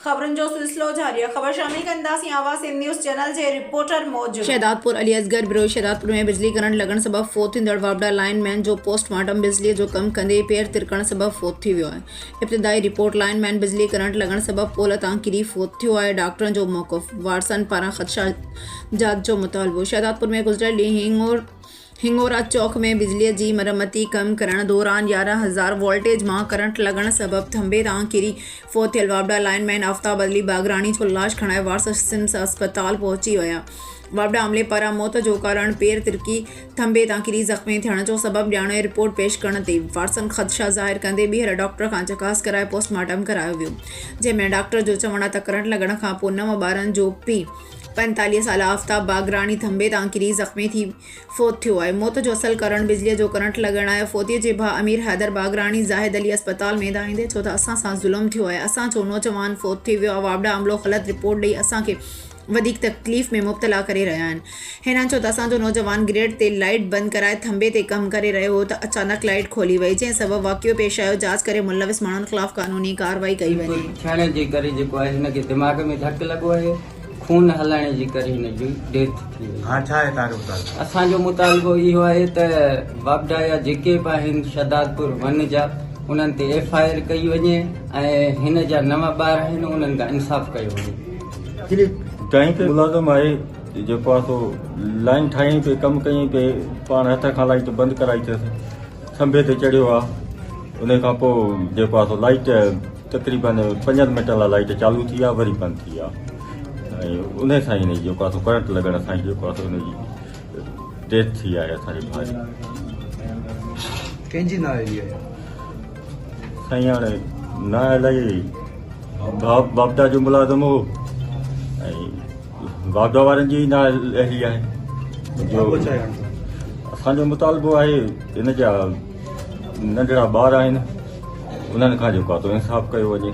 खबरन जो सिलसिलो जारी है। खबर शामिल कंदासी आवाज़ न्यूज़ चैनल जे रिपोर्टर मौजूद। शहदादपुर अली असगर बिरोही शहदादपुर में बिजली करंट लगण सबब फोत थींदड़ वापडा लाइनमैन जो पोस्टमार्टम बिजली जो कम कंदे पैर तिरकण सबब फोत थी वियो आहे। इब्तिदाई रिपोर्ट लाइनमैन बिजली करंट लगण सबब पोल तां किरी फोत थियो आहे। डॉक्टरनि जो मौक़ुफ़, वारसन पारां ख़दशा जांच जो मुतालबो। शहदादपुर में गुज़िरियल ॾींहुं हिंगोरा चौक में बिजली जी मरम्मती कम करण दौरान 11,000 वोल्टेज मां करंट लगण सबब थंबे तां किरी फोत थियल वापडा लाइनमैन आफ्ताब अली बागरानी जो लाश खणाए वारस सिम्स अस्पताल पहुची विया। वापडा अमले पारां मौत जो कारण पेर तिरकी थंबे तां किरी ज़ख़्मी थियण जो सबब ॼाणे रिपोर्ट पेश करण ते वारसन ख़दशा ज़ाहिर कंदे ॿीहर डॉक्टर खां चकास कराए पोस्टमार्टम करायो वियो, जंहिंमें डॉक्टर जो चवण आहे त करंट लगण खां पोइ 9 ॿारनि जो पीउ 45 साल आफ्ताब बागरानी थंबे तां किरी ज़ख़्मी थी फोत थियो आहे। मौत जो असल कारण बिजलीअ जो करंट लगण आहे। फोतीअ जे भाउ अमीर हैदर बागरानी ज़ाहिद अली अस्पताल में दाईंदे छो त असां सां ज़ुल्म थियो आहे, असां जो नौजवान फोत थी वियो आहे। वापडा अमलो ग़लति रिपोर्ट ॾेई असांखे वधीक तकलीफ़ में मुब्तला करे रहिया आहिनि। हिननि चयो त असांजो नौजवान ग्रेड ते लाइट बंदि कराए थंबे ते कमु करे रहियो हो त अचानक लाइट खोली वई, जंहिं सबबु वाक़ियो पेश आयो। जांच करे मुलविस माण्हुनि ख़िलाफ़ कानूनी कार्रवाई कई वञे। थियण जे करे जेको आहे हिनखे दिमाग़ में धक लॻो आहे, खून हलण जे करे हिन जी डेथ थी वई। हाँ, छा आहे तव्हांजो मुतालबो? असांजो मुतालबो इहो आहे त वापडा या जेके बि आहिनि शहदादपुर वन जा उन्हनि ते FIR कई वञे ऐं हिन जा नवां ॿार आहिनि उन्हनि खां इंसाफ़ कयो वञे। टाइम पे मुलाज़िम आहे जेको आहे सो लाइन ठाहियईं पे कमु कयईं पे पाण हथ खां लाइट बंदि कराई अथसि, खंभे ते चढ़ियो आहे। उन खां पोइ जेको आहे सो लाइट तक़रीबन 5 मिंट लाइ लाइट चालू थी आहे, वरी बंदि थी आहे ऐं उन सां ई जेको आहे सो करंट लॻण सां जेको आहे सो हुनजी डेथ थी आहे असांजे भाउ कंहिंजी नाअहली आहे? साईं हाणे न इलाही वापडा जो मुलाज़िम हो ऐं वापडा वारनि जी नाअहली आहे। जो असांजो मुतालबो आहे हिन जा नंढड़ा ॿार आहिनि, उन्हनि खां जेको आहे सो इंसाफ़ कयो वञे।